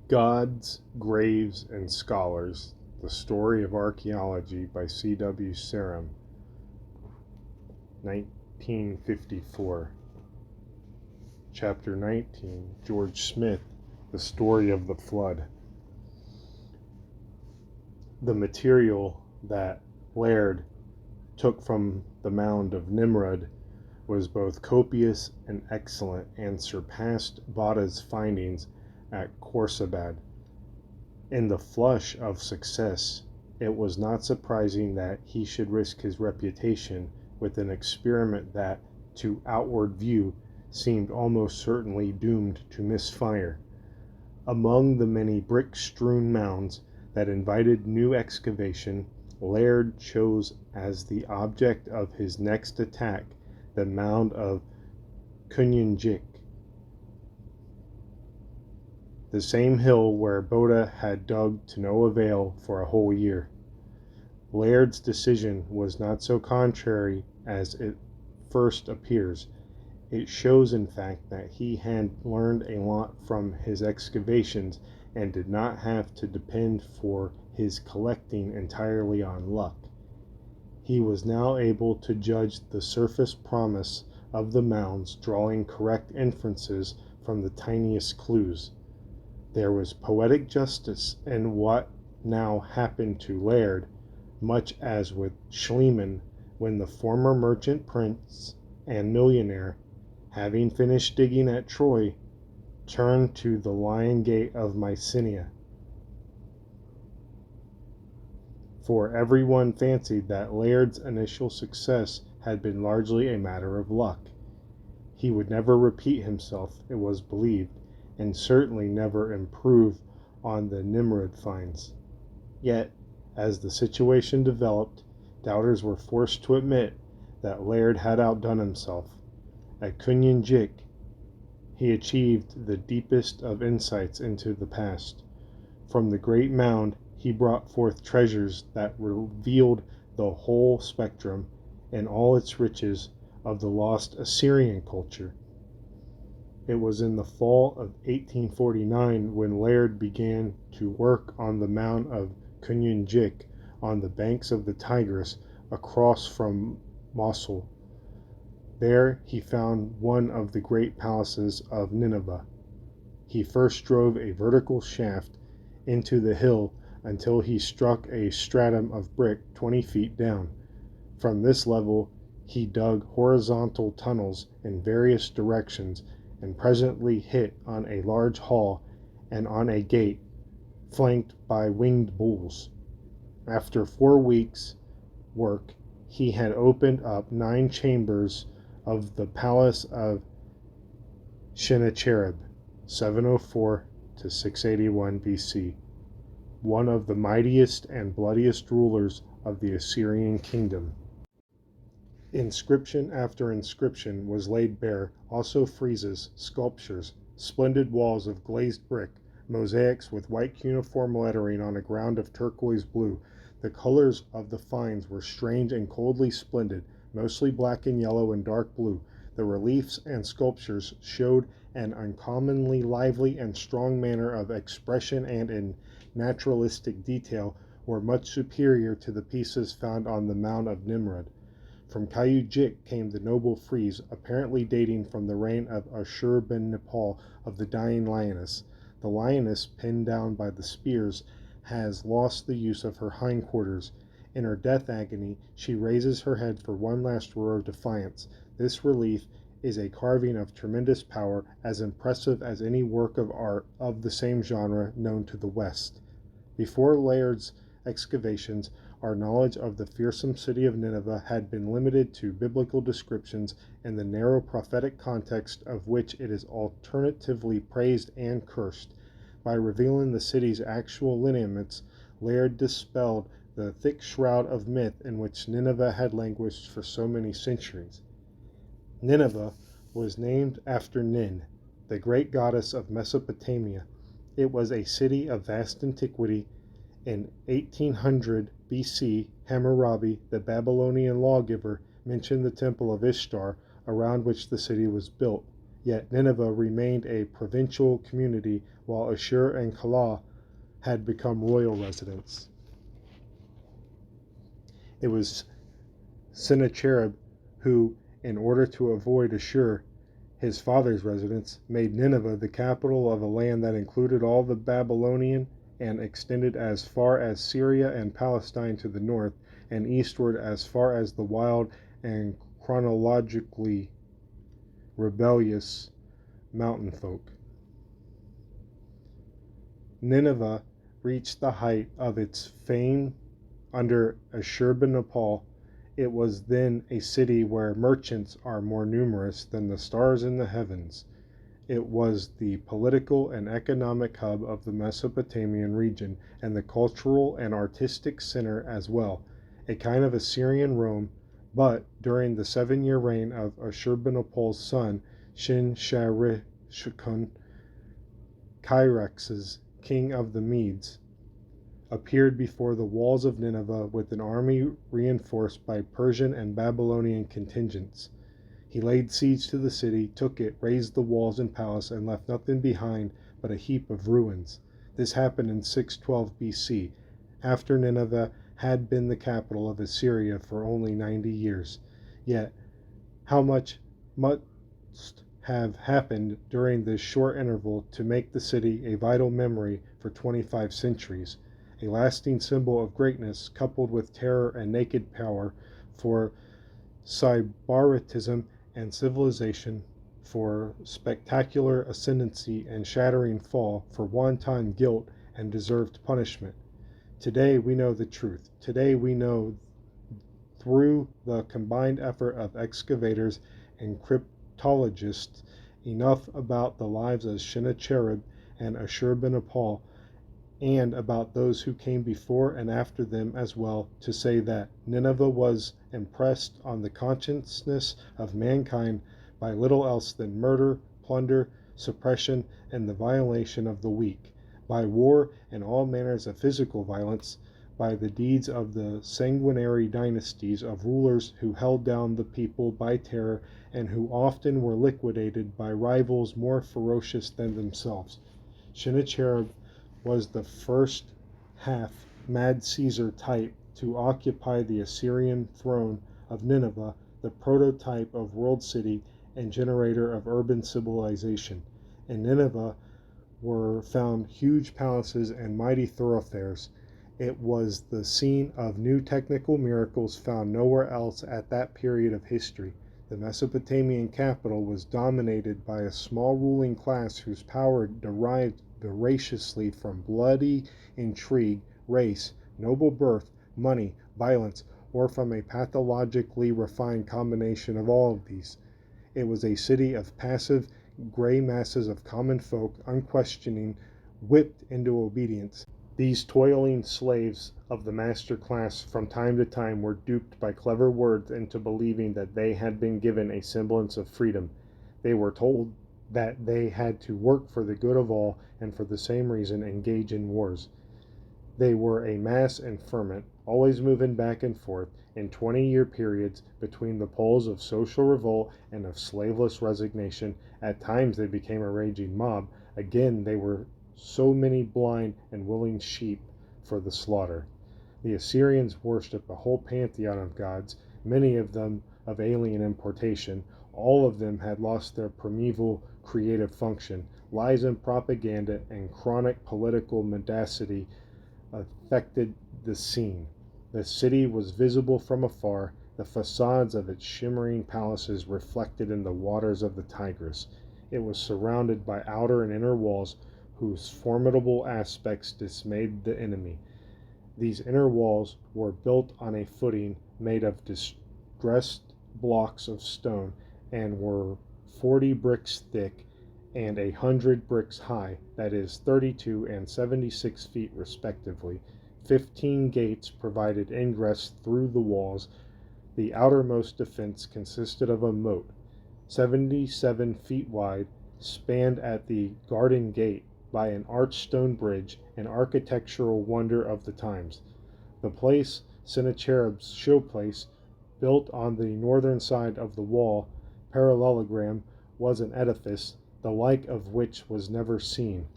Gods, Graves, and Scholars: The Story of Archaeology by C.W. Sarum, 1954. Chapter 19, George Smith: The Story of the Flood. The material that Laird took from the mound of Nimrod was both copious and excellent, and surpassed Botta's findings at Khorsabad. In the flush of success, it was not surprising that he should risk his reputation with an experiment that, to outward view, seemed almost certainly doomed to misfire. Among the many brick-strewn mounds that invited new excavation, Laird chose as the object of his next attack the mound of Cwnynjik, the same hill where Botta had dug to no avail for a whole year. Laird's decision was not so contrary as it first appears. It shows, in fact, that he had learned a lot from his excavations and did not have to depend for his collecting entirely on luck. He was now able to judge the surface promise of the mounds, drawing correct inferences from the tiniest clues. There was poetic justice in what now happened to Laird, much as with Schliemann when the former merchant prince and millionaire, having finished digging at Troy, turned to the Lion Gate of Mycenae. For everyone fancied that Laird's initial success had been largely a matter of luck. He would never repeat himself, it was believed, and certainly never improve on the Nimrod finds. Yet, as the situation developed, doubters were forced to admit that Laird had outdone himself. At Cwnynjik, he achieved the deepest of insights into the past. From the great mound, he brought forth treasures that revealed the whole spectrum and all its riches of the lost Assyrian culture. It was in the fall of 1849 when Laird began to work on the mound of Cwnynjik on the banks of the Tigris across from Mosul. There he found one of the great palaces of Nineveh. He first drove a vertical shaft into the hill until he struck a stratum of brick 20 feet down. From this level he dug horizontal tunnels in various directions and presently hit on a large hall and on a gate flanked by winged bulls. After 4 weeks' work, he had opened up 9 chambers of the palace of Sennacherib, 704 to 681 BC, one of the mightiest and bloodiest rulers of the Assyrian kingdom. Inscription after inscription was laid bare, also friezes, sculptures, splendid walls of glazed brick, mosaics with white cuneiform lettering on a ground of turquoise blue. The colors of the finds were strange and coldly splendid, mostly black and yellow and dark blue. The reliefs and sculptures showed an uncommonly lively and strong manner of expression, and in naturalistic detail were much superior to the pieces found on the mound of Nimrod. From Cwnynjik came the noble frieze, apparently dating from the reign of Ashur-bin-Nipal of the Dying Lioness. The lioness, pinned down by the spears, has lost the use of her hindquarters. In her death agony, she raises her head for one last roar of defiance. This relief is a carving of tremendous power, as impressive as any work of art of the same genre known to the West. Before Laird's excavations, our knowledge of the fearsome city of Nineveh had been limited to biblical descriptions in the narrow prophetic context of which it is alternatively praised and cursed. By revealing the city's actual lineaments, Laird dispelled the thick shroud of myth in which Nineveh had languished for so many centuries. Nineveh was named after Nin, the great goddess of Mesopotamia. It was a city of vast antiquity. In 1800 BC, Hammurabi, the Babylonian lawgiver, mentioned the temple of Ishtar, around which the city was built. Yet Nineveh remained a provincial community while Ashur and Calah had become royal residents. It was Sennacherib who, in order to avoid Ashur, his father's residence, made Nineveh the capital of a land that included all the Babylonian and extended as far as Syria and Palestine to the north, and eastward as far as the wild and chronologically rebellious mountain folk. Nineveh reached the height of its fame under Ashurbanipal. It was then a city where merchants are more numerous than the stars in the heavens. It was the political and economic hub of the Mesopotamian region, and the cultural and artistic center as well, a kind of Assyrian Rome. But during the 7-year reign of Ashurbanipal's son, Shin-Sharishkun, Kyrexes, king of the Medes, appeared before the walls of Nineveh with an army reinforced by Persian and Babylonian contingents. He laid siege to the city, took it, razed the walls and palace, and left nothing behind but a heap of ruins. This happened in 612 BC, after Nineveh had been the capital of Assyria for only 90 years. Yet, how much must have happened during this short interval to make the city a vital memory for 25 centuries, a lasting symbol of greatness coupled with terror and naked power, for sybaritism and civilization, for spectacular ascendancy and shattering fall, for wanton guilt and deserved punishment. Today we know the truth. Today we know, through the combined effort of excavators and cryptologists, enough about the lives of Sennacherib and Ashurbanipal, and about those who came before and after them as well, to say that Nineveh was impressed on the consciousness of mankind by little else than murder, plunder, suppression, and the violation of the weak, by war and all manners of physical violence, by the deeds of the sanguinary dynasties of rulers who held down the people by terror, and who often were liquidated by rivals more ferocious than themselves. Sennacherib was the first half Mad Caesar type to occupy the Assyrian throne of Nineveh, the prototype of world city and generator of urban civilization. In Nineveh were found huge palaces and mighty thoroughfares. It was the scene of new technical miracles found nowhere else at that period of history. The Mesopotamian capital was dominated by a small ruling class whose power derived voraciously from bloody intrigue, race, noble birth, money, violence, or from a pathologically refined combination of all of these. It was a city of passive, gray masses of common folk, unquestioning, whipped into obedience. These toiling slaves of the master class from time to time were duped by clever words into believing that they had been given a semblance of freedom. They were told that they had to work for the good of all, and for the same reason engage in wars. They were a mass and ferment, always moving back and forth in 20-year periods between the poles of social revolt and of slaveless resignation. At times they became a raging mob. Again, they were so many blind and willing sheep for the slaughter. The Assyrians worshipped a whole pantheon of gods, many of them of alien importation. All of them had lost their primeval creative function. Lies and propaganda and chronic political mendacity affected the scene. The city was visible from afar, the facades of its shimmering palaces reflected in the waters of the Tigris. It was surrounded by outer and inner walls whose formidable aspects dismayed the enemy. These inner walls were built on a footing made of distressed blocks of stone, and were 40 bricks thick and 100 bricks high, that is, 32 and 76 feet respectively. 15 gates provided ingress through the walls. The outermost defense consisted of a moat, 77 feet wide, spanned at the garden gate by an arched stone bridge, an architectural wonder of the times. The place, Sennacherib's showplace, built on the northern side of the wall, parallelogram, was an edifice, the like of which was never seen.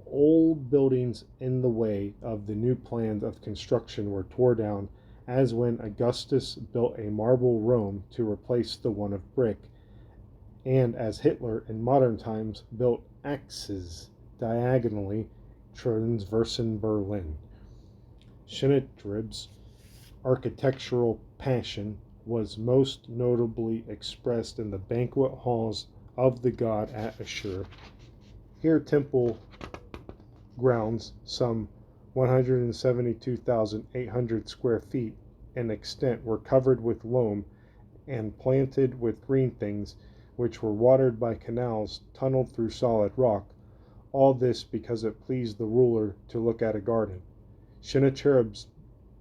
Old buildings in the way of the new plans of construction were torn down, as when Augustus built a marble Rome to replace the one of brick, and as Hitler in modern times built axes diagonally transversing Berlin. Sennacherib's architectural passion was most notably expressed in the banquet halls of the god at Ashur. Here temple grounds, some 172,800 square feet in extent, were covered with loam and planted with green things, which were watered by canals tunneled through solid rock. All this because it pleased the ruler to look at a garden. Sennacherib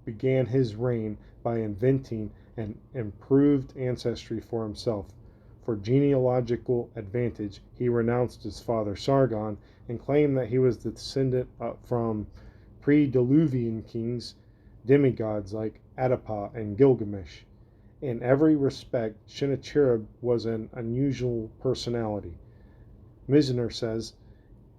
began his reign by inventing an improved ancestry for himself. For genealogical advantage, he renounced his father Sargon and claimed that he was the descendant from pre-Diluvian kings, demigods like Adapa and Gilgamesh. In every respect, Sennacherib was an unusual personality. Misner says,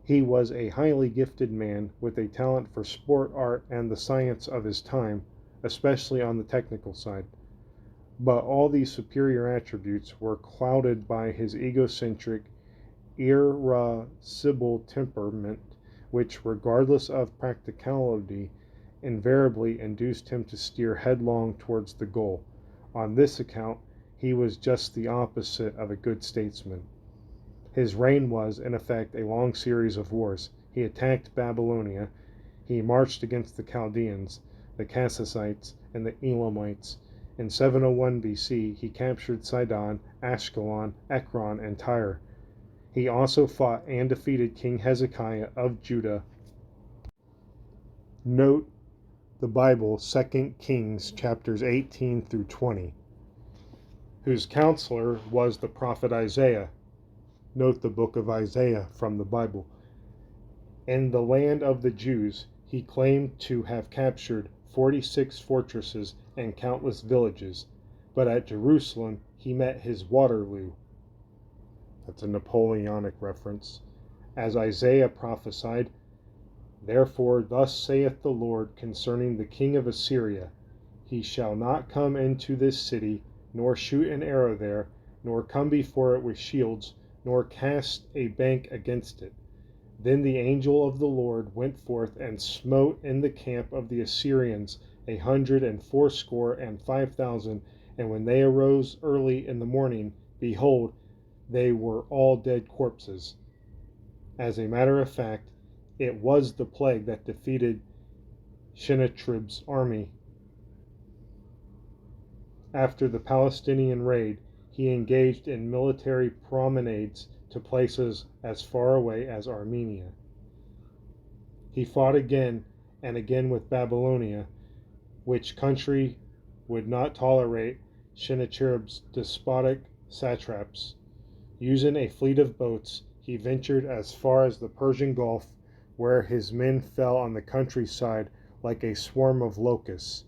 he was a highly gifted man with a talent for sport, art, and the science of his time, especially on the technical side. But all these superior attributes were clouded by his egocentric, irascible temperament, which, regardless of practicality, invariably induced him to steer headlong towards the goal. On this account, he was just the opposite of a good statesman. His reign was, in effect, a long series of wars. He attacked Babylonia. He marched against the Chaldeans, the Kassites, and the Elamites. In 701 BC, he captured Sidon, Ashkelon, Ekron, and Tyre. He also fought and defeated King Hezekiah of Judah. Note the Bible, 2 Kings chapters 18 through 20, whose counselor was the prophet Isaiah. Note the book of Isaiah from the Bible. In the land of the Jews, he claimed to have captured 46 fortresses and countless villages, but at Jerusalem he met his Waterloo. That's a Napoleonic reference. As Isaiah prophesied, "Therefore thus saith the Lord concerning the king of Assyria, he shall not come into this city, nor shoot an arrow there, nor come before it with shields, nor cast a bank against it. Then the angel of the Lord went forth and smote in the camp of the Assyrians 184,500, and when they arose early in the morning, behold, they were all dead corpses." As a matter of fact, it was the plague that defeated Sennacherib's army. After the Palestinian raid, he engaged in military promenades to places as far away as Armenia. He fought again and again with Babylonia, which country would not tolerate Sennacherib's despotic satraps. Using a fleet of boats, he ventured as far as the Persian Gulf, where his men fell on the countryside like a swarm of locusts.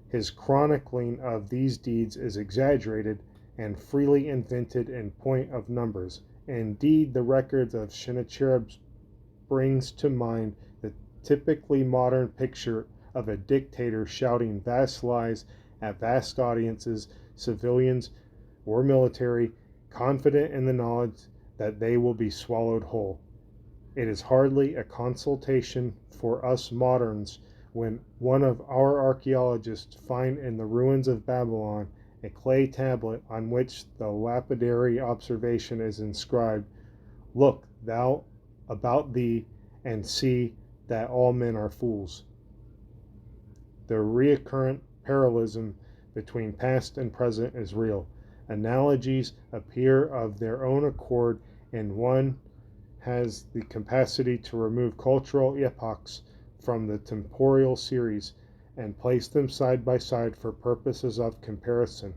His chronicling of these deeds is exaggerated and freely invented in point of numbers. Indeed, the records of Sennacherib brings to mind the typically modern picture of a dictator shouting vast lies at vast audiences, civilians or military, confident in the knowledge that they will be swallowed whole. It is hardly a consolation for us moderns when one of our archaeologists find in the ruins of Babylon a clay tablet on which the lapidary observation is inscribed, "Look thou about thee, and see that all men are fools." The recurrent parallelism between past and present is real. Analogies appear of their own accord, and one has the capacity to remove cultural epochs from the temporal series and place them side by side for purposes of comparison.